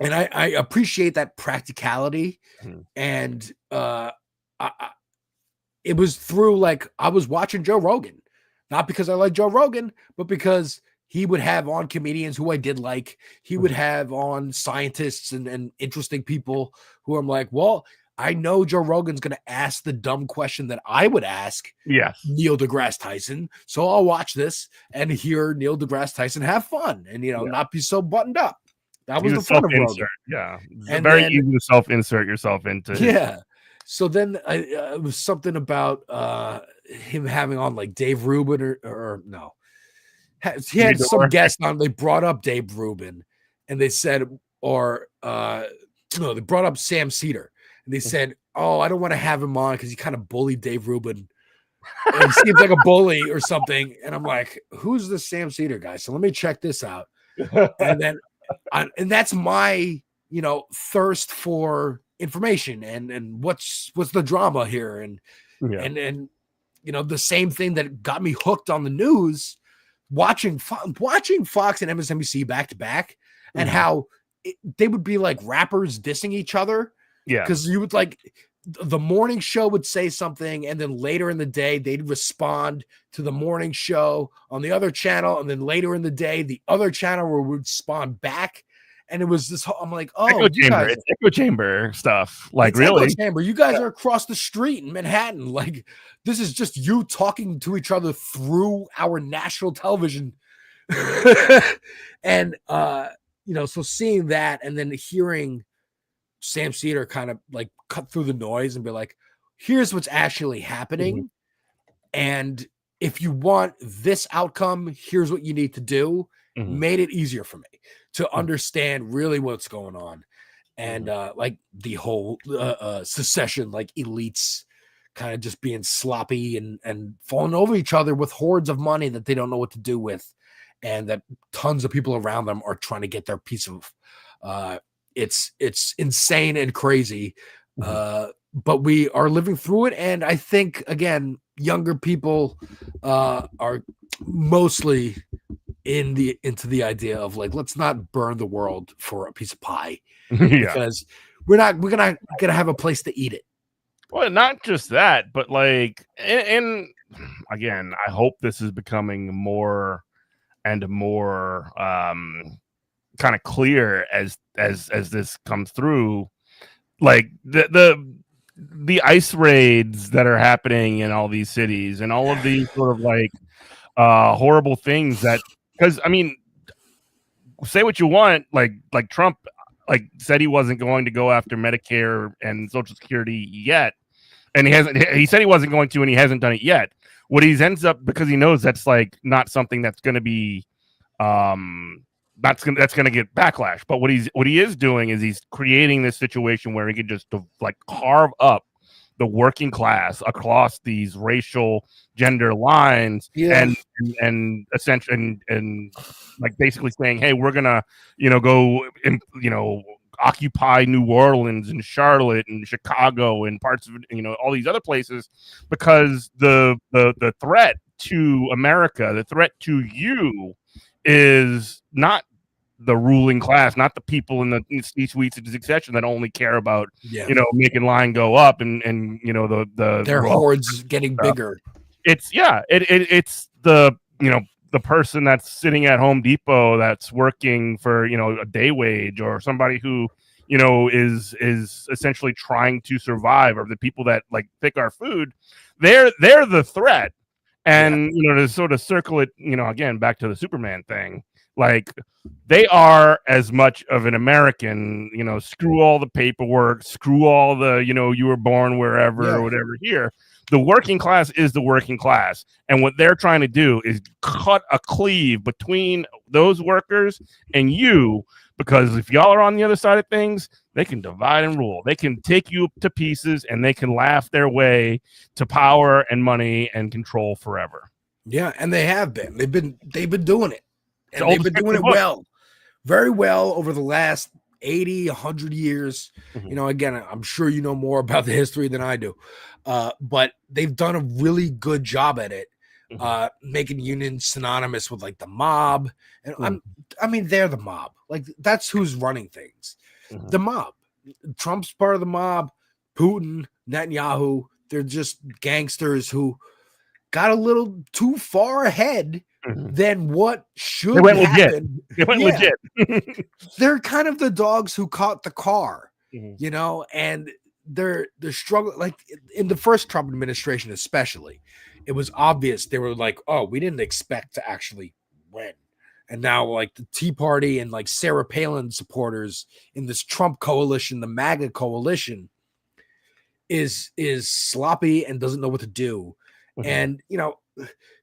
and I appreciate that practicality. And it was through, like, I was watching Joe Rogan, not because I like Joe Rogan, but because he would have on comedians who I did like. He would have on scientists and interesting people who I'm like, well, I know Joe Rogan's going to ask the dumb question that I would ask Neil deGrasse Tyson. So I'll watch this and hear Neil deGrasse Tyson have fun and, not be so buttoned up. That was the fun of Rogan. Yeah. It's very easy to self-insert yourself into. Yeah. So then it was something about him having on like Dave Rubin or no. He had some guest on. They brought up Dave Rubin and they said, they brought up Sam Cedar. And they said, oh, I don't want to have him on because he kind of bullied Dave Rubin. And he seems like a bully or something. And I'm like, who's this Sam Cedar guy? So let me check this out. And then, and that's my, thirst for information and what's the drama here. And the same thing that got me hooked on the news, watching Fox and MSNBC back to back, and how they would be like rappers dissing each other. Yeah, because you would like the morning show would say something, and then later in the day they'd respond to the morning show on the other channel, and then later in the day the other channel would respond back, and it was this whole, I'm like, oh, it's echo chamber stuff. Like, really, echo chamber. You guys are across the street in Manhattan. Like, this is just you talking to each other through our national television, and so seeing that and then hearing Sam Cedar kind of like cut through the noise and be like, here's what's actually happening. And if you want this outcome, here's what you need to do. Made it easier for me to understand really what's going on. And like the whole secession, like elites kind of just being sloppy and falling over each other with hordes of money that they don't know what to do with. And that tons of people around them are trying to get their piece of it's insane and crazy, but we are living through it. And I think, again, younger people are mostly into the idea of like, let's not burn the world for a piece of pie Yeah. because we're gonna have a place to eat it. Well, not just that, but like, and again, I hope this is becoming more and more kind of clear as this comes through. Like the ice raids that are happening in all these cities and all of these sort of like horrible things that, because I mean, say what you want, like Trump like said he wasn't going to go after Medicare and Social Security yet, and he hasn't. He said he wasn't going to, and he hasn't done it yet. What he ends up, because he knows that's like not something that's going to be that's gonna get backlash. But what he is doing is he's creating this situation where he can just like carve up the working class across these racial gender lines, and essentially and like basically saying, hey, we're gonna go occupy New Orleans and Charlotte and Chicago and parts of all these other places, because the threat to America, the threat to you, is not the ruling class, not the people in the C-suites and succession that only care about making line go up and their hordes getting bigger. It's it's the the person that's sitting at Home Depot that's working for a day wage, or somebody who is essentially trying to survive, or the people that like pick our food. They're the threat. And to sort of circle it again back to the Superman thing, like they are as much of an American, screw all the paperwork, screw all the you were born wherever or whatever here. The working class is the working class, and what they're trying to do is cut a cleave between those workers and you, because if y'all are on the other side of things, they can divide and rule. They can take you to pieces, and they can laugh their way to power and money and control forever. Yeah, and they have been. They've been doing it, and they've been doing it well, very well over the last 80, 100 years. Mm-hmm. Again, I'm sure you know more about the history than I do, but they've done a really good job at it, making unions synonymous with like the mob. And I mean, they're the mob. Like that's who's running things. The mob. Trump's part of the mob. Putin, Netanyahu, they're just gangsters who got a little too far ahead than what should happen. They went legit. They're kind of the dogs who caught the car, and they're struggling. Like in the first Trump administration, especially, it was obvious they were like, "Oh, we didn't expect to actually win." And now, like the Tea Party and like Sarah Palin supporters in this Trump coalition, the MAGA coalition, is sloppy and doesn't know what to do. And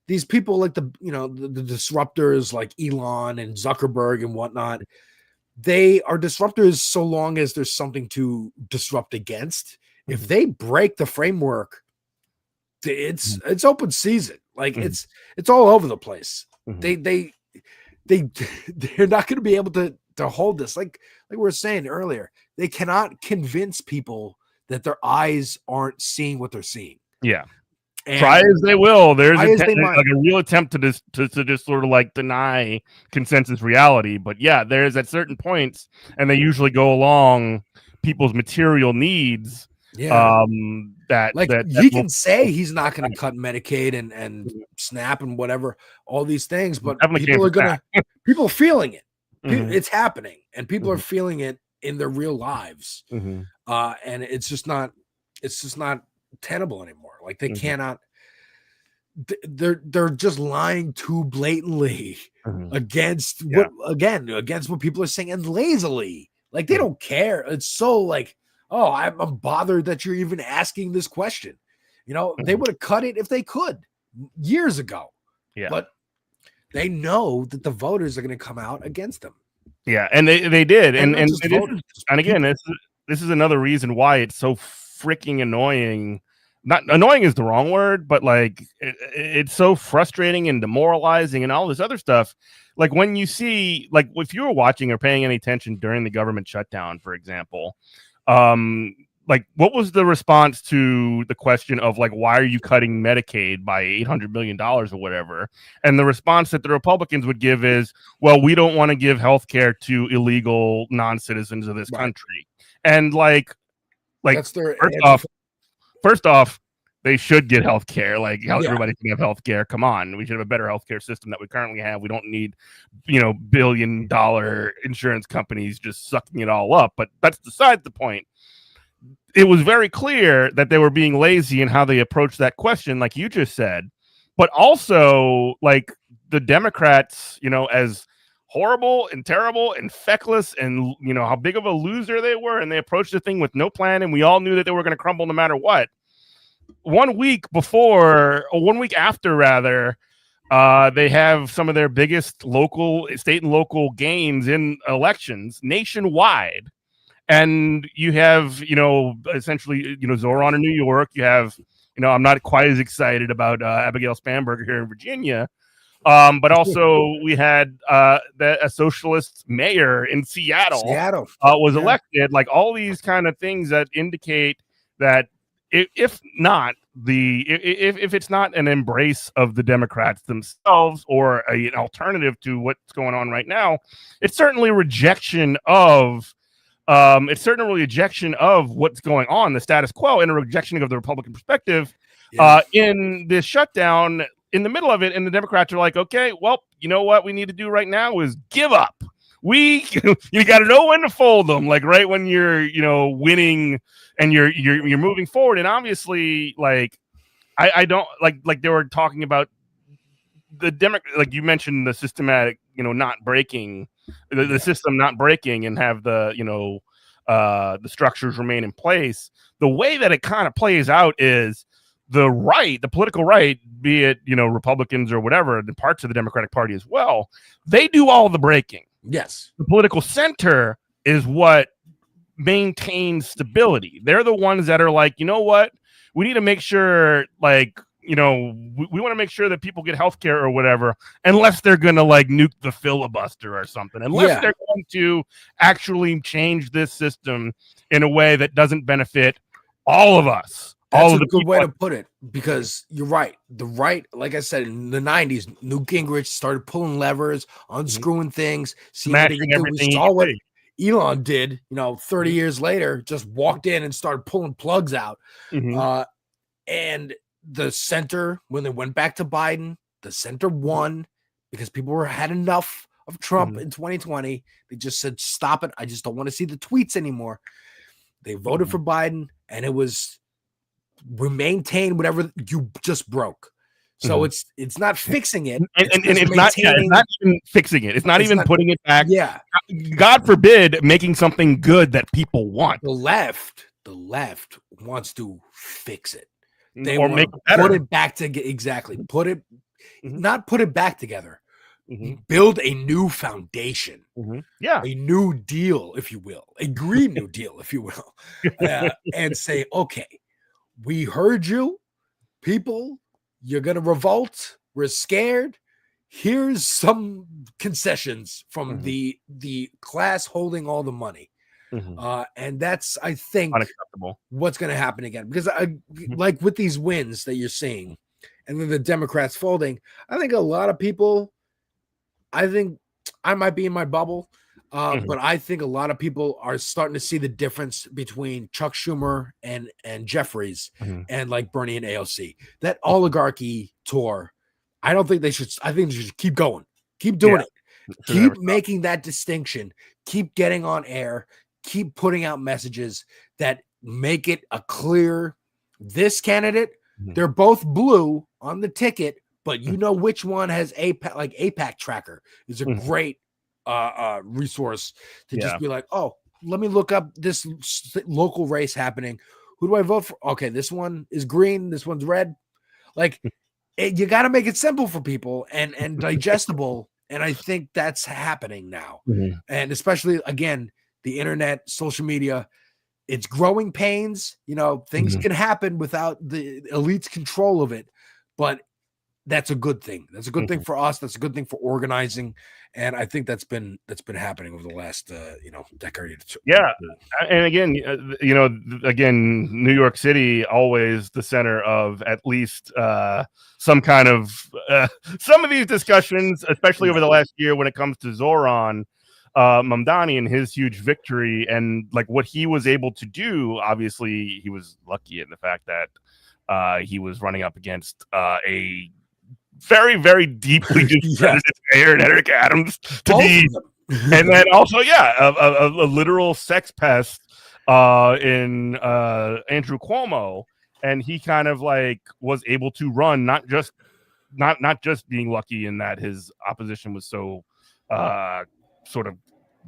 these people like the disruptors like Elon and Zuckerberg and whatnot, they are disruptors so long as there's something to disrupt against. If they break the framework, it's open season. Like it's all over the place. They're not going to be able to hold this. Like we were saying earlier, they cannot convince people that their eyes aren't seeing what they're seeing. Yeah. And try as they will, there's like a real attempt to just sort of like deny consensus reality. But yeah, there's at certain points, and they usually go along people's material needs. Yeah. That he can say he's not going to cut Medicaid and SNAP and whatever, all these things, but people are feeling it. It's happening, and people are feeling it in their real lives. And it's just not tenable anymore. Like they cannot. They're just lying too blatantly against what people are saying, and lazily. Like they don't care. It's so like, oh, I'm bothered that you're even asking this question. They would have cut it if they could years ago. Yeah, but they know that the voters are going to come out against them. Yeah, and they did, and again, this is another reason why it's so freaking annoying. Not annoying is the wrong word, but like it's so frustrating and demoralizing and all this other stuff. Like when you see, like if you were watching or paying any attention during the government shutdown, for example, like, what was the response to the question of like, why are you cutting Medicaid by $800 million or whatever? And the response that the Republicans would give is, well, we don't want to give health care to illegal non-citizens of this country. And like that's their first off, they should get health care. Like, everybody can have health care. Come on. We should have a better health care system that we currently have. We don't need, billion-dollar insurance companies just sucking it all up. But that's beside the point. It was very clear that they were being lazy in how they approached that question, like you just said. But also, like, the Democrats, as horrible and terrible and feckless and, how big of a loser they were. And they approached the thing with no plan. And we all knew that they were going to crumble no matter what. 1 week before, or 1 week after, rather, they have some of their biggest state and local gains in elections nationwide. And you have, essentially, Zoran in New York. You have, I'm not quite as excited about Abigail Spanberger here in Virginia. But also we had a socialist mayor in Seattle was elected. Like, all these kind of things that indicate that if it's not an embrace of the Democrats themselves or an alternative to what's going on right now, it's certainly rejection of what's going on, the status quo, and a rejection of the Republican perspective in this shutdown in the middle of it. And the Democrats are like, okay, well, you know what we need to do right now is give up. You got to know when to fold them, like right when you're, winning and you're moving forward. And obviously, like, I don't like they were talking about the like you mentioned, the systematic, not breaking the system, not breaking, and have the, the structures remain in place. The way that it kind of plays out is the political right, be it, Republicans or whatever, the parts of the Democratic Party as well, they do all the breaking. Yes. The political center is what maintains stability. They're the ones that are like, you know what? We need to make sure, like, we want to make sure that people get health care or whatever, unless they're going to like nuke the filibuster or something, unless they're going to actually change this system in a way that doesn't benefit all of us. That's a good way to put it, because you're right. The right, like I said, in the 90s, Newt Gingrich started pulling levers, unscrewing things, smashing everything. We saw what Elon did, 30 years later, just walked in and started pulling plugs out. And the center, when they went back to Biden, the center won because people had enough of Trump in 2020. They just said, stop it. I just don't want to see the tweets anymore. They voted for Biden, and it was, we maintain whatever you just broke. So it's not fixing it. And it's not even fixing it. It's not even putting it back. Yeah. God forbid making something good that people want. The left wants to fix it. They or want make to it better. Put it back together. Exactly. Not put it back together. Build a new foundation. Yeah. A new deal, if you will. A Green New Deal, if you will. And say, okay, we heard you, people. You're going to revolt. We're scared. Here's some concessions from the class holding all the money. And that's, I think, unacceptable. What's going to happen again. Because like with these wins that you're seeing and then the Democrats folding, I think a lot of people, I think I might be in my bubble, but I think a lot of people are starting to see the difference between Chuck Schumer and Jeffries and like Bernie and AOC. That oligarchy tour, I think they should keep going, keep doing it, keep making that distinction, keep getting on air, keep putting out messages that make it a clear, this candidate, they're both blue on the ticket, but you know which one has APAC, like APAC tracker is a great resource to just be like, oh, let me look up this local race happening. Who do I vote for? Okay, this one is green, this one's red. Like, you got to make it simple for people and digestible. And I think that's happening now. And especially, again, the internet, social media, it's growing pains. Things can happen without the elite's control of it. But that's a good thing. That's a good thing for us. That's a good thing for organizing, and I think that's been happening over the last decade. Yeah, and again, again, New York City always the center of at least some kind of some of these discussions, especially over the last year when it comes to Zoran Mamdani and his huge victory and like what he was able to do. Obviously, he was lucky in the fact that he was running up against a very, very deeply discredited mayor, Eric Adams, to be. And then also, a literal sex pest in Andrew Cuomo, and he kind of like was able to run, not just being lucky in that his opposition was so sort of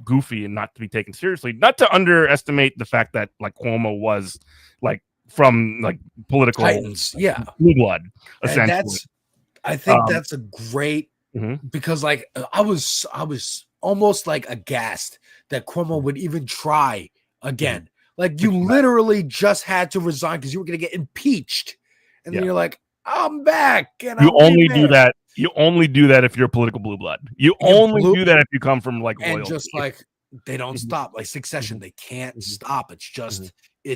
goofy and not to be taken seriously. Not to underestimate the fact that like Cuomo was like from like political Titans, blue blood, essentially. And I think that's a great because like I was almost like aghast that Cuomo would even try again. Like you literally just had to resign because you were going to get impeached, and then you're like, I'm back. And you only do that. You only do that if you're a political blue blood. You only do that if you come from like royalty. And just like they don't stop. Like Succession, they can't stop. It's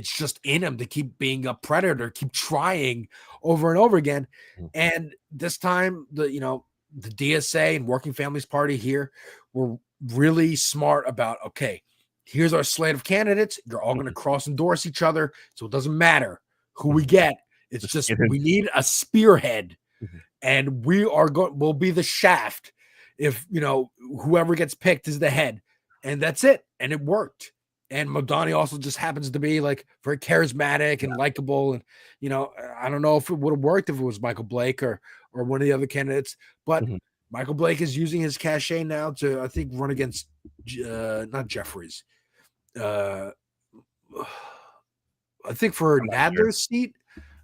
just in them to keep being a predator, keep trying over and over again. And this time, the DSA and Working Families Party here were really smart about, okay, here's our slate of candidates. You're all going to cross endorse each other. So it doesn't matter who we get. It's just we need a spearhead, and we'll be the shaft if whoever gets picked is the head, and that's it. And it worked. And Mamdani also just happens to be like very charismatic and likable, and I don't know if it would have worked if it was Michael Blake or one of the other candidates, but Michael Blake is using his cachet now to, I think, run against not Jeffries. I think for Nadler's seat.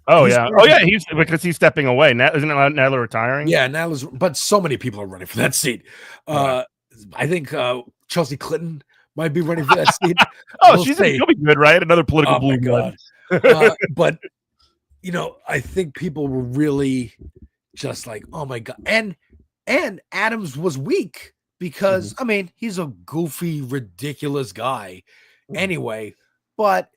Oh yeah, he's because he's stepping away. Isn't Nadler retiring? Yeah, Nadler's. But so many people are running for that seat. I think Chelsea Clinton might be running for that seat. She'll be good, right? Another political blue blood. But I think people were really just like, oh my god, and Adams was weak because I mean he's a goofy, ridiculous guy anyway, but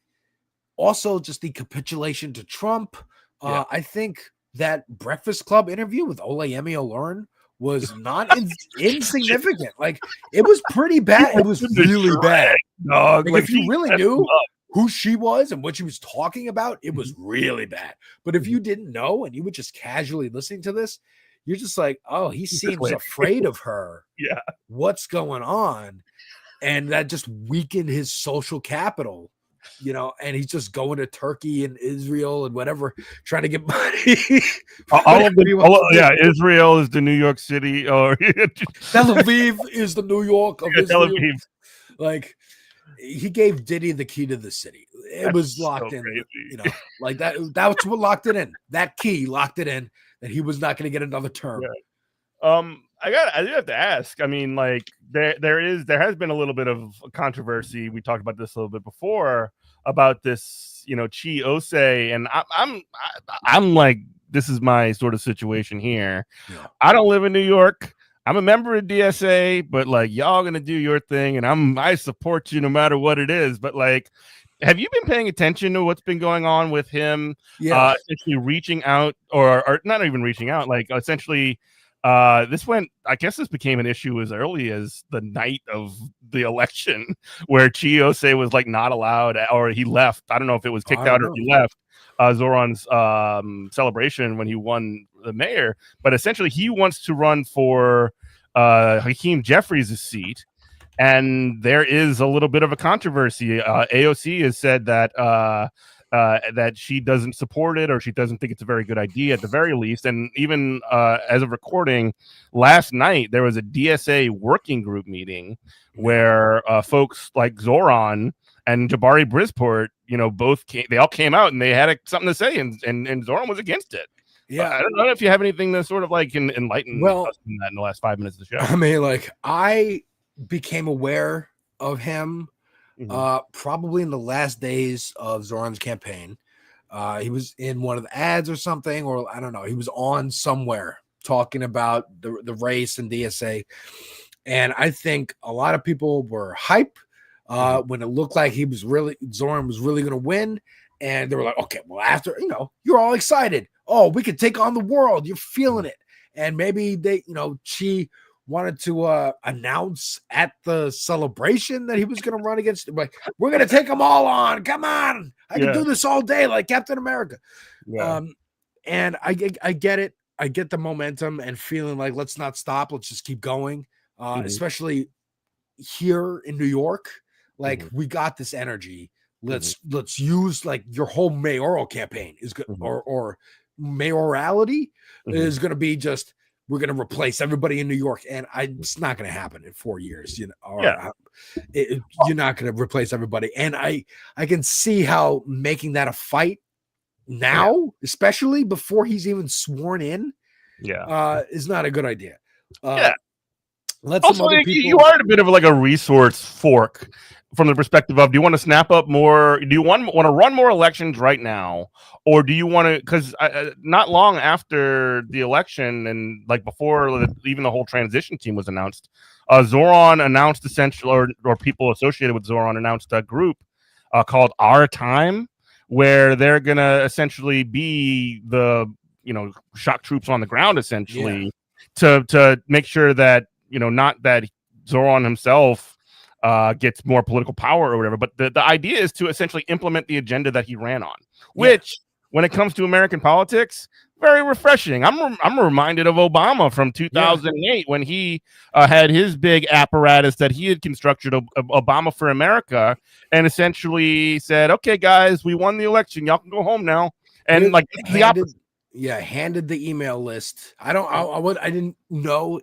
also just the capitulation to Trump. I think that Breakfast Club interview with Olayemi Olurin was not insignificant. Like it was pretty bad. It was really bad. Like, if you really knew who she was and what she was talking about, it was really bad. But if you didn't know and you were just casually listening to this, you're just like, oh, he seems afraid of her. Yeah. What's going on? And that just weakened his social capital. And he's just going to Turkey and Israel and whatever, trying to get money. Israel is the New York City, or Tel Aviv is the New York of Israel. Tel Aviv. Like he gave Diddy the key to the city. It was locked in, crazy. Like that. That's what locked it in. That key locked it in that he was not going to get another term. Yeah. I do have to ask. I mean, like there has been a little bit of controversy. We talked about this a little bit before about this, Chi Osei, and I'm like, this is my sort of situation here. Yeah. I don't live in New York. I'm a member of DSA, but like y'all gonna do your thing, and I support you no matter what it is. But like, have you been paying attention to what's been going on with him? Yeah, essentially reaching out, or not even reaching out, like essentially. This became an issue as early as the night of the election where Chi Osei was like not allowed, or he left. I don't know if it was kicked out or he left Zoran's celebration when he won the mayor, but essentially he wants to run for Hakeem Jeffries' seat. And there is a little bit of a controversy. AOC has said that that she doesn't support it, or she doesn't think it's a very good idea at the very least. And even as of recording last night, there was a DSA working group meeting where folks like Zoran and Jabari Brisport, they all came out and they had something to say, and Zoran was against it. Yeah, I don't know if you have anything to sort of like enlighten us in that in the last 5 minutes of the show. I mean, like I became aware of him probably in the last days of Zoran's campaign. He was in one of the ads or something, or I don't know. He was on somewhere talking about the race and DSA. And I think a lot of people were hype when it looked like Zoran was really going to win. And they were like, okay, well, after, you're all excited. Oh, we could take on the world. You're feeling it. And maybe she wanted to announce at the celebration that he was going to run against it. Like, we're going to take them all on. Come on. I can do this all day like Captain America. Yeah. And I get it. I get the momentum and feeling like, let's not stop. Let's just keep going. Especially here in New York. Like, we got this energy. Let's use like your whole mayoral campaign is good or mayorality is going to be just, we're going to replace everybody in New York. And it's not going to happen in 4 years, you're not going to replace everybody. And I can see how making that a fight now, especially before he's even sworn in, is not a good idea. Let some other people. You are a bit of like a resource fork from the perspective of, do you want to snap up more? Do you want to run more elections right now, or do you want to? Because not long after the election and like before even the whole transition team was announced, Zoran announced essentially, or people associated with Zoran announced a group called Our Time, where they're gonna essentially be the shock troops on the ground essentially to make sure that. Not that Zoran himself gets more political power or whatever, but the idea is to essentially implement the agenda that he ran on, which when it comes to American politics, very refreshing. I'm reminded of Obama from 2008 when he had his big apparatus that he had constructed, Obama for America, and essentially said, okay, guys, we won the election. Y'all can go home now. And like the opposite. Yeah, handed the email list. I didn't know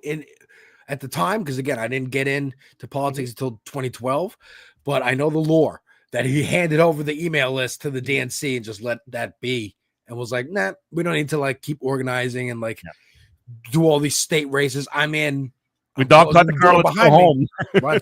at the time, because again, I didn't get into politics until 2012, but I know the lore that he handed over the email list to the DNC and just let that be, and was like, nah, we don't need to like keep organizing and like do all these state races. I'm in. We dog caught the car, let's go home.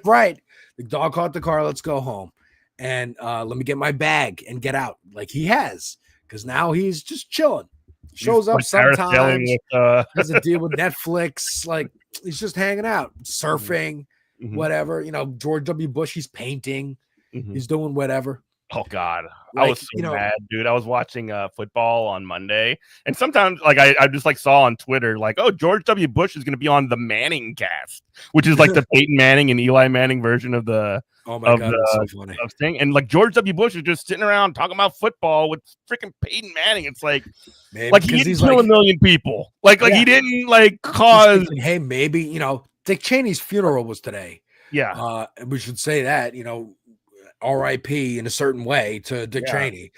Right. The dog caught the car, let's go home. And let me get my bag and get out, like he has, because now he's just chilling. Shows up sometimes, doesn't deal with Netflix, like he's just hanging out, surfing, whatever. George W. Bush, he's painting, he's doing whatever. Oh God, I was so mad, dude. I was watching football on Monday, and sometimes like I just like saw on Twitter like, oh, George W. Bush is going to be on the Manning cast, which is like the Peyton Manning and Eli Manning version of the. Oh my God, that's so funny. Thing. And like George W. Bush is just sitting around talking about football with freaking Peyton Manning. It's like, maybe he didn't kill 1 million people. Like he didn't like cause. Thinking, hey, maybe Dick Cheney's funeral was today. Yeah, and we should say that R.I.P. in a certain way to Dick Cheney.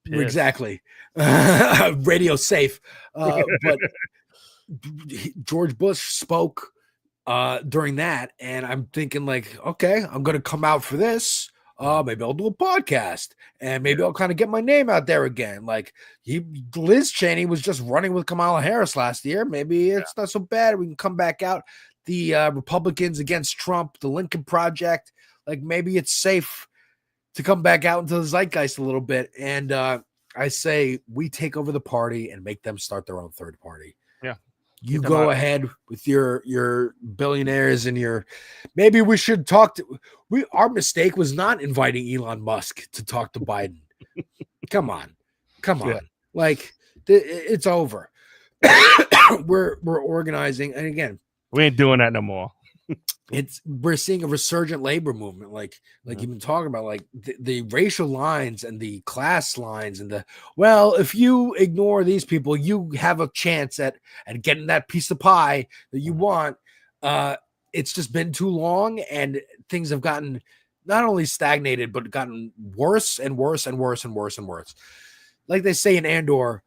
Exactly. Radio safe. But George Bush spoke during that, and I'm thinking like, okay, I'm gonna come out for this. Maybe I'll do a podcast, and maybe I'll kind of get my name out there again. Like Liz Cheney was just running with Kamala Harris last year. Maybe it's not so bad. We can come back out. The Republicans against Trump, the Lincoln Project. Like maybe it's safe to come back out into the zeitgeist a little bit. And I say we take over the party and make them start their own third party. Yeah. You go ahead with your billionaires and maybe we should talk to our mistake was not inviting Elon Musk to talk to Biden. Come on. Yeah. Like it's over. We're organizing. And again, we ain't doing that no more. We're seeing a resurgent labor movement, like you've been talking about, like the racial lines and the class lines and if you ignore these people, you have a chance at getting that piece of pie that you want. It's just been too long, and things have gotten not only stagnated, but gotten worse and worse and worse and worse and worse. Like they say in Andor,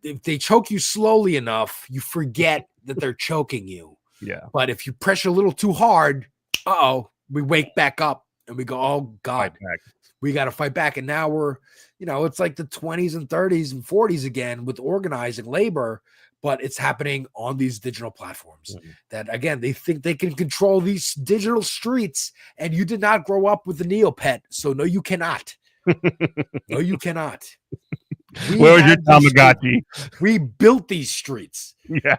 if they choke you slowly enough, you forget that they're choking you. Yeah. But if you pressure a little too hard, we wake back up and we go, oh God, we got to fight back. And now we're, it's like the 20s and 30s and 40s again with organizing labor, but it's happening on these digital platforms that, again, they think they can control these digital streets, and you did not grow up with the Neopet. So no, you cannot. No, you cannot. Where was your Tamagotchi? We built these streets. Yeah.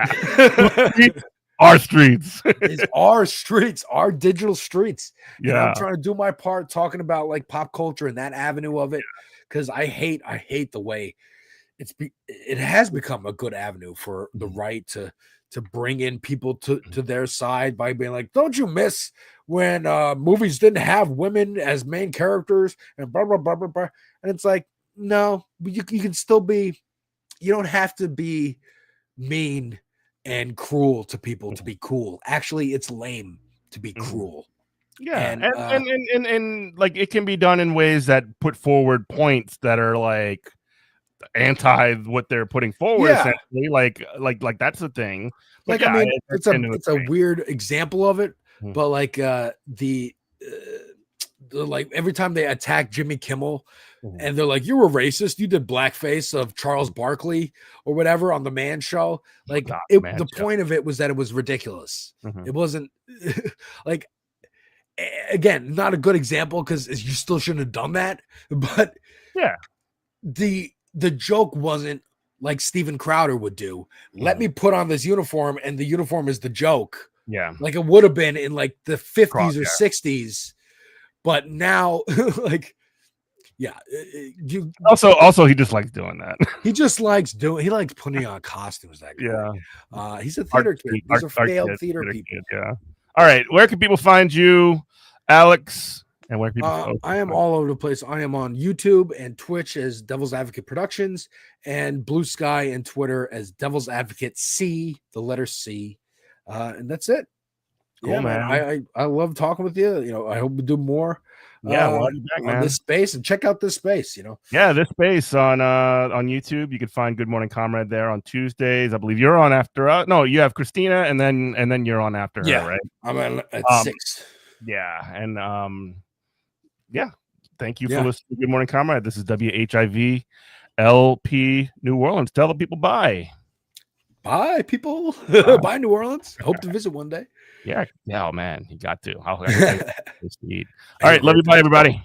Our streets. It's our streets, our digital streets. And Yeah. I'm trying to do my part talking about like pop culture and that avenue of it, because I hate the way it has become a good avenue for the right to bring in people to their side by being like, don't you miss when movies didn't have women as main characters and blah blah blah blah blah. And it's like, no, you can still be, you don't have to be mean and cruel to people to be cool. Actually, it's lame to be cruel. Yeah, and like it can be done in ways that put forward points that are like anti what they're putting forward. Yeah. Essentially, like that's the thing. But Like, yeah, I mean, it's a weird example of it, but like the like every time they attack Jimmy Kimmel and they're like, you were racist, you did blackface of Charles Barkley or whatever on the Man Show. Like the point of it was that it was ridiculous. It wasn't like, again, not a good example because you still shouldn't have done that. But yeah, the joke wasn't like Steven Crowder would do. Let me put on this uniform and the uniform is the joke. Yeah. Like it would have been in like the 50s or 60s. But now, like, yeah, also he just likes doing that. He just likes putting on costumes. That guy. Yeah, he's a theater kid. These are failed theater people. Kid, yeah. All right, where can people find you, Alex? And where people? I am all over the place. I am on YouTube and Twitch as Devil's Advocate Productions, and Blue Sky and Twitter as Devil's Advocate C, the letter C, and that's it. Cool, yeah, man. I love talking with you. You know, I hope we do more. Yeah, on this space, and check out this space. You know, yeah, this space on YouTube. You can find Good Morning Comrade there on Tuesdays. I believe you're on after. No, you have Christina, and then you're on after her, right? I'm at 6. Yeah, and yeah. Thank you for listening to Good Morning Comrade. This is WHIV LP New Orleans. Tell the people bye. Bye, people. Bye, New Orleans. Hope to visit one day. Yeah. Oh man, you got to. All right, love you. Bye, everybody.